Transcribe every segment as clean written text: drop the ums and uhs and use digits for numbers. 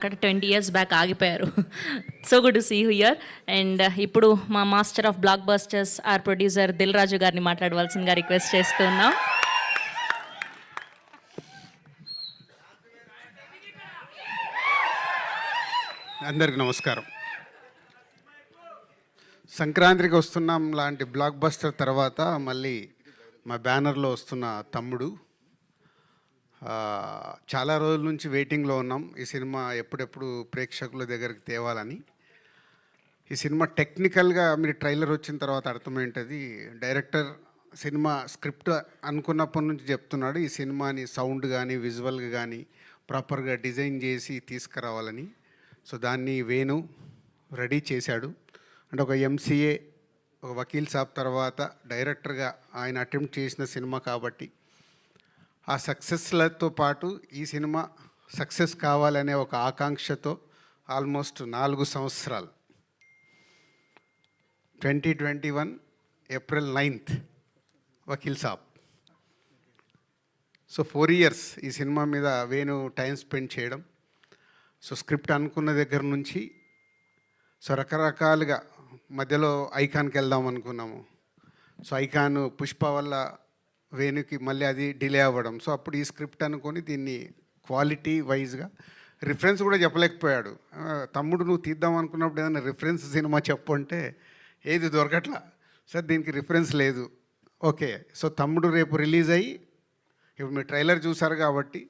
అక్కడ 20 years back ఆగిపోయారు. So good to see you here. And ఇప్పుడు మా master of blockbusters our producer Dil Raju గారిని మాట్లాడవలసిందిగా రిక్వెస్ట్ చేస్తున్నాం. అందరికి నమస్కారం. సంక్రాంతికి వస్తున్నాం లాంటి బ్లాక్ బస్టర్ తర్వాత మళ్ళీ మా బ్యానర్లో వస్తున్న తమ్ముడు. చాలా రోజుల నుంచి వెయిటింగ్లో ఉన్నాం ఈ సినిమా ఎప్పుడెప్పుడు ప్రేక్షకుల దగ్గరికి తేవాలని. ఈ సినిమా టెక్నికల్గా మీరు ట్రైలర్ వచ్చిన తర్వాత అర్థమైంటుంది. డైరెక్టర్ సినిమా స్క్రిప్ట్ అనుకున్నప్పటి నుంచి చెప్తున్నాడు ఈ సినిమాని సౌండ్ కానీ విజువల్గా కానీ ప్రాపర్గా డిజైన్ చేసి తీసుకురావాలని. సో దాన్ని వేణు రెడీ చేశాడు. అంటే ఒక ఎంసీఏ, ఒక వకీల్ సాబ్ తర్వాత డైరెక్టర్గా ఆయన అటెంప్ట్ చేసిన సినిమా కాబట్టి ఆ సక్సెస్లతో పాటు ఈ సినిమా సక్సెస్ కావాలనే ఒక ఆకాంక్షతో ఆల్మోస్ట్ 4 సంవత్సరాలు 2021 April 9th Vakeel Saab. So 4 years ఈ సినిమా మీద వేణు టైం స్పెండ్ చేయడం. సో స్క్రిప్ట్ అనుకున్న దగ్గర నుంచి సో రకరకాలుగా మధ్యలో ఐకాన్కి వెళ్దాం అనుకున్నాము. సో ఐకాన్ పుష్ప వల్ల వేణుకి మళ్ళీ అది డిలే అవ్వడం. సో అప్పుడు ఈ స్క్రిప్ట్ అనుకొని దీన్ని క్వాలిటీ వైజ్గా రిఫరెన్స్ కూడా చెప్పలేకపోయాడు. తమ్ముడు నువ్వు తీద్దాం అనుకున్నప్పుడు ఏదైనా రిఫరెన్స్ సినిమా చెప్పు అంటే ఏది దొరకట్లా. సార్ దీనికి రిఫరెన్స్ లేదు. ఓకే, సో తమ్ముడు రేపు రిలీజ్ అయ్యి ఇప్పుడు మీరు ట్రైలర్ చూసారు కాబట్టి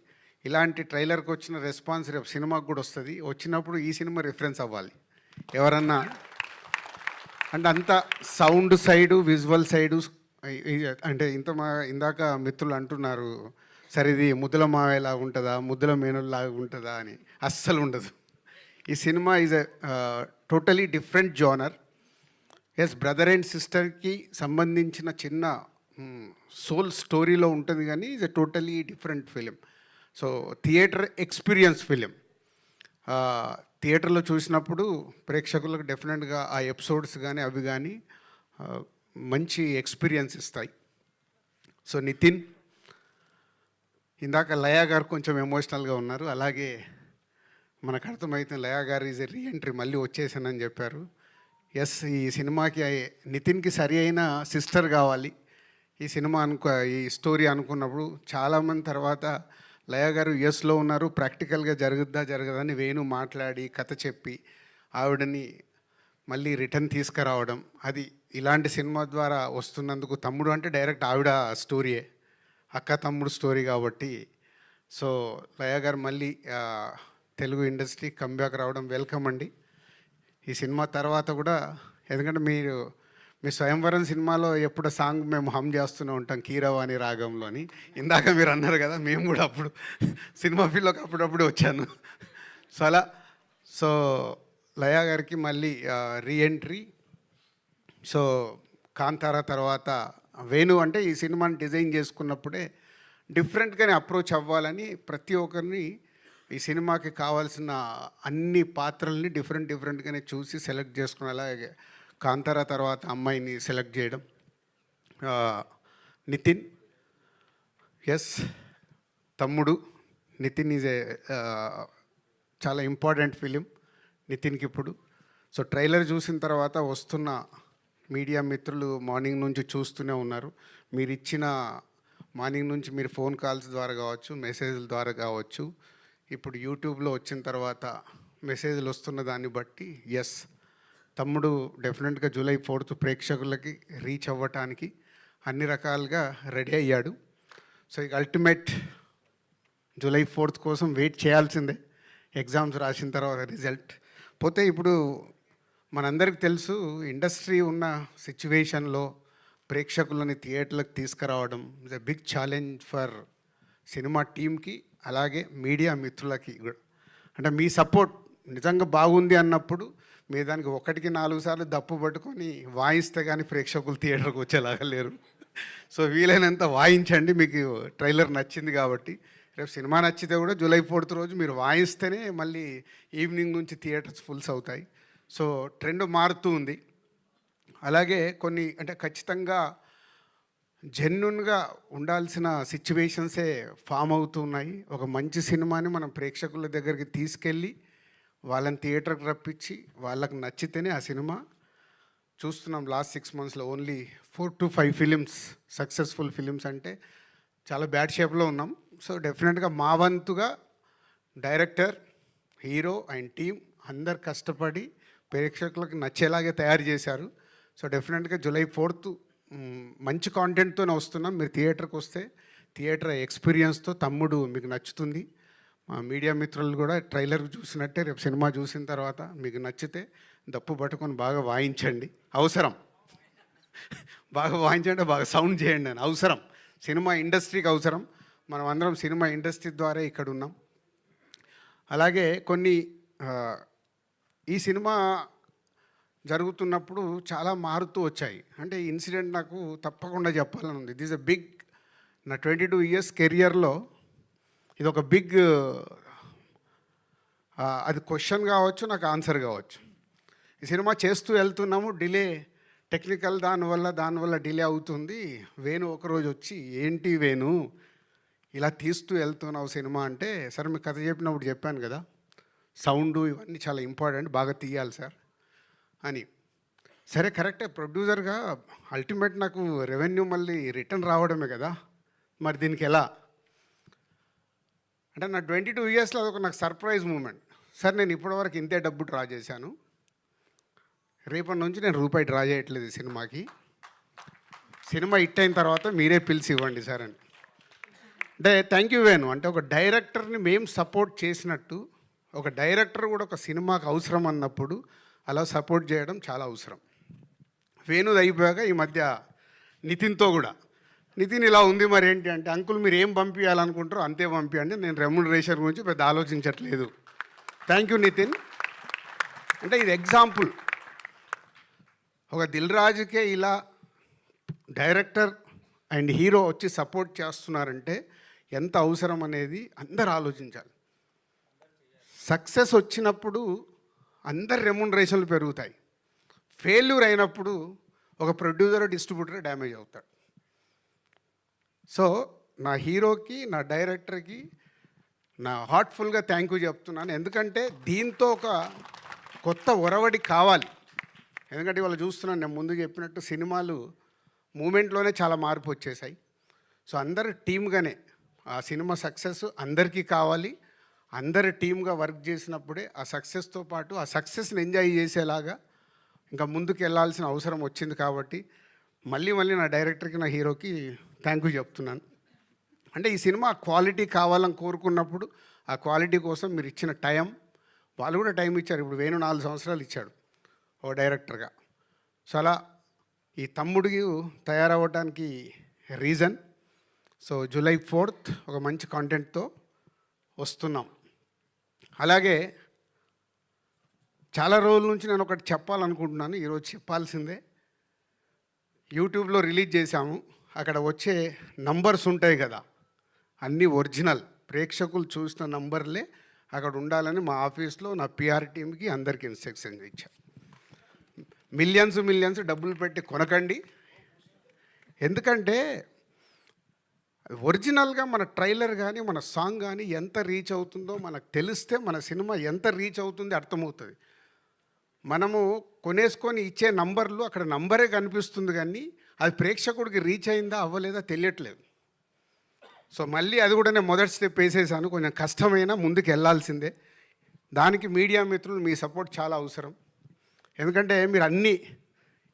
ఇలాంటి ట్రైలర్కి వచ్చిన రెస్పాన్స్ రేపు సినిమాకి కూడా వస్తుంది. వచ్చినప్పుడు ఈ సినిమా రిఫరెన్స్ అవ్వాలి ఎవరన్నా. అంటే అంత సౌండ్ సైడు విజువల్ సైడు అంటే ఇందాక మిత్రులు అంటున్నారు సరే ఇది ముద్దుల మావేలా ఉంటుందా ముద్దుల మేనుల్లాగా ఉంటుందా అని. అస్సలు ఉండదు. ఈ cinema is totally different genre. Yes, brother and సిస్టర్కి సంబంధించిన చిన్న సోల్ స్టోరీలో ఉంటుంది కానీ is a totally different film. So theatre experience film. థియేటర్లో చూసినప్పుడు ప్రేక్షకులకు డెఫినెట్గా ఆ ఎపిసోడ్స్ కానీ అవి కానీ మంచి ఎక్స్పీరియన్స్ ఇస్తాయి. సో నితిన్, ఇందాక లయా గారు కొంచెం ఎమోషనల్గా ఉన్నారు. అలాగే మనకు అర్థమవుతుంది లయా గారు ఈజ్ ఎ రీఎంట్రీ, మళ్ళీ వచ్చేసానని చెప్పారు. ఎస్, ఈ సినిమాకి నితిన్కి సరి అయిన సిస్టర్ కావాలి ఈ సినిమా ఈ స్టోరీ అనుకున్నప్పుడు. చాలామంది తర్వాత లయా గారు యుఎస్లో ఉన్నారు, ప్రాక్టికల్గా జరగదని వేణు మాట్లాడి కథ చెప్పి ఆవిడని మళ్ళీ రిటర్న్ తీసుకురావడం. అది ఇలాంటి సినిమా ద్వారా వస్తున్నందుకు తమ్ముడు అంటే డైరెక్ట్ ఆవిడ స్టోరీయే, అక్క తమ్ముడు స్టోరీ కాబట్టి. సో లయా గారు మళ్ళీ తెలుగు ఇండస్ట్రీ కంబ్యాక్ రావడం వెల్కమ్ అండి. ఈ సినిమా తర్వాత కూడా ఎందుకంటే మీ స్వయంవరం సినిమాలో ఎప్పుడు సాంగ్ మేము హమ్ చేస్తూనే ఉంటాం కీరవాణి రాగంలోని. ఇందాక మీరు అన్నారు కదా, మేము కూడా అప్పుడు సినిమా ఫీల్డ్లోకి అప్పుడప్పుడు వచ్చాను. సో అలా సో లయా గారికి మళ్ళీ రీఎంట్రీ. సో కాంతారా తర్వాత వేణు అంటే ఈ సినిమాని డిజైన్ చేసుకున్నప్పుడే డిఫరెంట్గానే అప్రోచ్ అవ్వాలని ప్రతి ఒక్కరిని ఈ సినిమాకి కావాల్సిన అన్ని పాత్రల్ని డిఫరెంట్గానే చూసి సెలెక్ట్ చేసుకుని అలాగే కాంతారా తర్వాత అమ్మాయిని సెలెక్ట్ చేయడం. నితిన్, ఎస్ తమ్ముడు నితిన్ ఈజ్ చాలా ఇంపార్టెంట్ ఫిలిం నితిన్కి ఇప్పుడు. సో ట్రైలర్ చూసిన తర్వాత వస్తున్న మీడియా మిత్రులు మార్నింగ్ నుంచి చూస్తూనే ఉన్నారు. మీరు ఇచ్చిన మార్నింగ్ నుంచి మీరు ఫోన్ కాల్స్ ద్వారా కావచ్చు, మెసేజ్ల ద్వారా కావచ్చు, ఇప్పుడు యూట్యూబ్లో వచ్చిన తర్వాత మెసేజ్లు వస్తున్న దాన్ని బట్టి ఎస్ తమ్ముడు డెఫినెట్గా July 4th ప్రేక్షకులకి రీచ్ అవ్వటానికి అన్ని రకాలుగా రెడీ అయ్యాడు. సో ఇక అల్టిమేట్ July 4th కోసం వెయిట్ చేయాల్సిందే. ఎగ్జామ్స్ రాసిన తర్వాత రిజల్ట్ పోతే ఇప్పుడు మనందరికీ తెలుసు ఇండస్ట్రీ ఉన్న సిచ్యువేషన్లో ప్రేక్షకులని థియేటర్లకు తీసుకురావడం is a big challenge for cinema టీమ్కి అలాగే మీడియా మిత్రులకి కూడా. అంటే మీ సపోర్ట్ నిజంగా బాగుంది అన్నప్పుడు మీ దానికి 1కి 4 సార్లు దప్పు పట్టుకొని వాయిస్తే కానీ ప్రేక్షకులు థియేటర్కి వచ్చేలాగా లేరు. సో వీలైనంత వాయించండి. మీకు ట్రైలర్ నచ్చింది కాబట్టి రేపు సినిమా నచ్చితే కూడా July 4th రోజు మీరు వాయిస్తేనే మళ్ళీ ఈవినింగ్ నుంచి థియేటర్స్ ఫుల్స్ అవుతాయి. సో ట్రెండ్ మారుతూ ఉంది. అలాగే కొన్ని అంటే ఖచ్చితంగా జెన్యున్గా ఉండాల్సిన సిచ్యువేషన్సే ఫామ్ అవుతున్నాయి. ఒక మంచి సినిమాని మనం ప్రేక్షకుల దగ్గరికి తీసుకెళ్ళి వాళ్ళని థియేటర్కి రప్పించి వాళ్ళకి నచ్చితేనే ఆ సినిమా చూస్తున్నాం. లాస్ట్ 6 monthsలో only 4 to 5 films successful films అంటే చాలా బ్యాడ్ షేప్లో ఉన్నాం. సో డెఫినెట్గా మా వంతుగా డైరెక్టర్, హీరో అండ్ టీమ్ అందరు కష్టపడి ప్రేక్షకులకు నచ్చేలాగే తయారు చేశారు. సో డెఫినెట్గా July 4th మంచి కాంటెంట్తోనే వస్తున్నాం. మీరు థియేటర్కి వస్తే థియేటర్ ఎక్స్పీరియన్స్తో తమ్ముడు మీకు నచ్చుతుంది. మా మీడియా మిత్రులు కూడా ట్రైలర్ చూసినట్టే రేపు సినిమా చూసిన తర్వాత మీకు నచ్చితే దప్పు పట్టుకొని బాగా వాయించండి. అవసరం బాగా వాయించండి, బాగా సౌండ్ చేయండి అని అవసరం. సినిమా ఇండస్ట్రీకి అవసరం. మనం అందరం సినిమా ఇండస్ట్రీ ద్వారా ఇక్కడ ఉన్నాం. అలాగే కొన్ని ఈ సినిమా జరుగుతున్నప్పుడు చాలా మారుతూ వచ్చాయి. అంటే ఈ ఇన్సిడెంట్ నాకు తప్పకుండా చెప్పాలని ఉంది. దిస్ ఎ బిగ్, నా 22 years కెరియర్లో ఇది ఒక బిగ్, అది క్వశ్చన్ కావచ్చు, నాకు ఆన్సర్ కావచ్చు. ఈ సినిమా చేస్తూ వెళ్తున్నాము, డిలే టెక్నికల్ దానివల్ల డిలే అవుతుంది. వేణు ఒకరోజు వచ్చి, ఏంటి వేణు ఇలా తీస్తూ వెళ్తున్నావు సినిమా అంటే, సరే మీకు కథ చెప్పినప్పుడు చెప్పాను కదా, సౌండ్ ఇవన్నీ చాలా ఇంపార్టెంట్, బాగా తీయాలి సార్ అని. సరే కరెక్టే, ప్రొడ్యూసర్గా అల్టిమేట్ నాకు రెవెన్యూ మళ్ళీ రిటర్న్ రావడమే కదా, మరి దీనికి ఎలా అంటే నా 22 yearsలో అదొక నాకు సర్ప్రైజ్ మూమెంట్. సార్ నేను ఇప్పటివరకు ఇంతే డబ్బు డ్రా చేశాను, రేపటి నుంచి నేను రూపాయి డ్రా చేయట్లేదు ఈ సినిమాకి, సినిమా హిట్ అయిన తర్వాత మీరే పిలిచి ఇవ్వండి సార్ అని. అంటే థ్యాంక్ యూ వేణు. అంటే ఒక డైరెక్టర్ని మేము సపోర్ట్ చేసినట్టు ఒక డైరెక్టర్ కూడా ఒక సినిమాకి అవసరం అన్నప్పుడు అలా సపోర్ట్ చేయడం చాలా అవసరం. వేణుది అయిపోయాక ఈ మధ్య నితిన్తో కూడా, నితిన్ ఇలా ఉంది మరి ఏంటి అంటే, అంకుల్ మీరు ఏం పంపించాలనుకుంటారో అంతే పంపించండి, నేను రెమ్యునరేషన్ గురించి పెద్ద ఆలోచించట్లేదు. Thank you Nitin. అంటే ఇది ఎగ్జాంపుల్. ఒక దిల్ రాజుకే ఇలా డైరెక్టర్ అండ్ హీరో వచ్చి సపోర్ట్ చేస్తున్నారంటే ఎంత అవసరం అనేది అందరు ఆలోచించాలి. సక్సెస్ వచ్చినప్పుడు అందరి రెమ్యునరేషన్లు పెరుగుతాయి. ఫెయిల్యూర్ అయినప్పుడు ఒక ప్రొడ్యూసర్, డిస్ట్రిబ్యూటర్ డ్యామేజ్ అవుతాడు. సో నా హీరోకి, నా డైరెక్టర్కి నా హార్ట్ఫుల్గా థ్యాంక్ యూ చెప్తున్నాను. ఎందుకంటే దీంతో ఒక కొత్త ఒరవడి కావాలి. ఎందుకంటే ఇవాళ చూస్తున్నాను, నేను ముందు చెప్పినట్టు సినిమాలు మూమెంట్లోనే చాలా మార్పు వచ్చేసాయి. సో అందరు టీమ్గానే ఆ సినిమా సక్సెస్ అందరికీ కావాలి. అందరు టీమ్గా వర్క్ చేసినప్పుడే ఆ సక్సెస్తో పాటు ఆ సక్సెస్ని ఎంజాయ్ చేసేలాగా ఇంకా ముందుకు వెళ్ళాల్సిన అవసరం వచ్చింది. కాబట్టి మళ్ళీ నా డైరెక్టర్కి, నా హీరోకి థ్యాంక్ యూ చెప్తున్నాను. అంటే ఈ సినిమా క్వాలిటీ కావాలని కోరుకున్నప్పుడు ఆ క్వాలిటీ కోసం మీరు ఇచ్చిన టైం, వాళ్ళు కూడా టైం ఇచ్చారు. ఇప్పుడు వేణు 4 సంవత్సరాలు ఇచ్చాడు ఓ డైరెక్టర్గా. సో అలా ఈ తమ్ముడికి తయారవ్వడానికి రీజన్. సో July 4th ఒక మంచి కాంటెంట్తో వస్తున్నాం. అలాగే చాలా రోజుల నుంచి నేను ఒకటి చెప్పాలనుకుంటున్నాను, ఈరోజు చెప్పాల్సిందే. యూట్యూబ్లో రిలీజ్ చేశాము, అక్కడ వచ్చే నంబర్స్ ఉంటాయి కదా, అన్నీ ఒరిజినల్, ప్రేక్షకులు చూసిన నంబర్లే అక్కడ ఉండాలని మా ఆఫీస్లో నా పిఆర్ టీమ్కి అందరికీ ఇన్స్ట్రక్షన్స్ ఇచ్చాను. మిలియన్స్ డబ్బులు పెట్టి కొనకండి. ఎందుకంటే ఒరిజినల్గా మన ట్రైలర్ కానీ మన సాంగ్ కానీ ఎంత రీచ్ అవుతుందో మనకు తెలిస్తే మన సినిమా ఎంత రీచ్ అవుతుందో అర్థమవుతుంది. మనము కొనేసుకొని ఇచ్చే నంబర్లు అక్కడ నంబరే కనిపిస్తుంది, కానీ అది ప్రేక్షకుడికి రీచ్ అయిందా అవ్వలేదా తెలియట్లేదు. సో మళ్ళీ అది కూడా నేను మొదటి స్టెప్ వేసేసాను. కొంచెం కష్టమైనా ముందుకు వెళ్ళాల్సిందే. దానికి మీడియా మిత్రులు మీ సపోర్ట్ చాలా అవసరం. ఎందుకంటే మీరు అన్నీ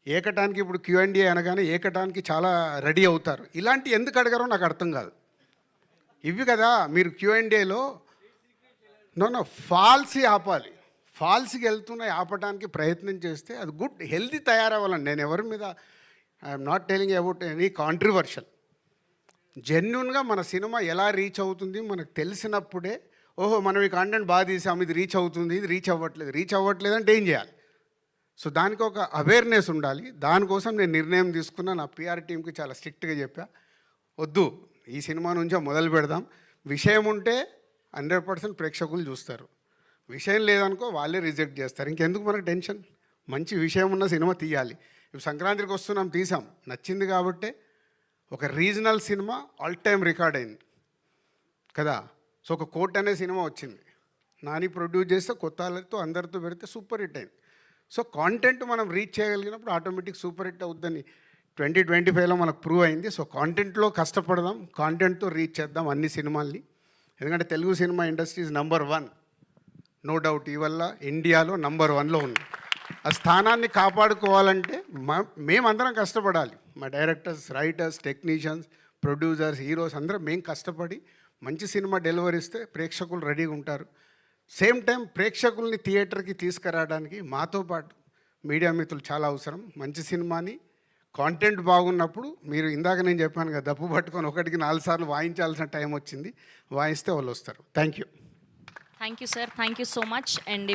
ఏకటానికి, ఇప్పుడు Q&A అనగానే ఏకటానికి చాలా రెడీ అవుతారు. ఇలాంటి ఎందుకు అడగారో నాకు అర్థం కాదు. ఇవి కదా మీరు Q&Aలో నో ఫాల్సీ ఆపాలి. ఫాల్స్కి వెళ్తున్నాయి ఆపడానికి ప్రయత్నం చేస్తే అది గుడ్ హెల్దీ తయారవ్వాలండి. నేను ఎవరి మీద I'm not telling about any controversial. జెన్యున్గా మన సినిమా ఎలా రీచ్ అవుతుంది మనకు తెలిసినప్పుడే, ఓహో మనం ఈ కాంటెంట్ బాగా తీసాము, ఇది రీచ్ అవుతుంది, ఇది రీచ్ అవ్వట్లేదు అంటే ఏం చేయాలి. సో దానికి ఒక అవేర్నెస్ ఉండాలి. దానికోసం నేను నిర్ణయం తీసుకున్నా. నా పిఆర్ టీంకి చాలా స్ట్రిక్ట్గా చెప్పా, వద్దు ఈ సినిమా నుంచే మొదలు పెడదాం. విషయం ఉంటే 100% ప్రేక్షకులు చూస్తారు, విషయం లేదనుకో వాళ్ళే రిజెక్ట్ చేస్తారు. ఇంకెందుకు మనకు టెన్షన్. మంచి విషయం ఉన్న సినిమా తీయాలి. ఇప్పుడు సంక్రాంతికి వస్తున్నాం, తీసాం, నచ్చింది కాబట్టే ఒక regional cinema all time record అయింది కదా. సో ఒక కోర్ట్ అనే సినిమా వచ్చింది, నాని ప్రొడ్యూస్ చేస్తే కొత్త వాళ్ళతో అందరితో పెడితే సూపర్ హిట్ అయింది. సో కాంటెంట్ మనం రీచ్ చేయగలిగినప్పుడు ఆటోమేటిక్ సూపర్ హిట్ అవుద్దని 2025లో మనకు ప్రూవ్ అయింది. సో కాంటెంట్లో కష్టపడదాం, కాంటెంట్తో రీచ్ చేద్దాం అన్ని సినిమాల్ని. ఎందుకంటే Telugu cinema industry is number 1, no doubt. ఇవల్ల ఇండియాలో నంబర్ 1లో ఉంది. ఆ స్థానాన్ని కాపాడుకోవాలంటే మేమందరం కష్టపడాలి. మా directors, writers, technicians, producers, heroes అందరం మేము కష్టపడి మంచి సినిమా డెలివరీ ఇస్తే ప్రేక్షకులు రెడీగా ఉంటారు. సేమ్ టైం ప్రేక్షకుల్ని థియేటర్కి తీసుకురావడానికి మాతో పాటు మీడియా మిత్రులు చాలా అవసరం. మంచి సినిమాని కాంటెంట్ బాగున్నప్పుడు మీరు ఇందాక నేను చెప్పాను కదా, దప్పు పట్టుకొని ఒకటికి 4 సార్లు వాయించాల్సిన టైం వచ్చింది. వాయిస్తే వాళ్ళు వస్తారు. Thank you sir, thank you so much. And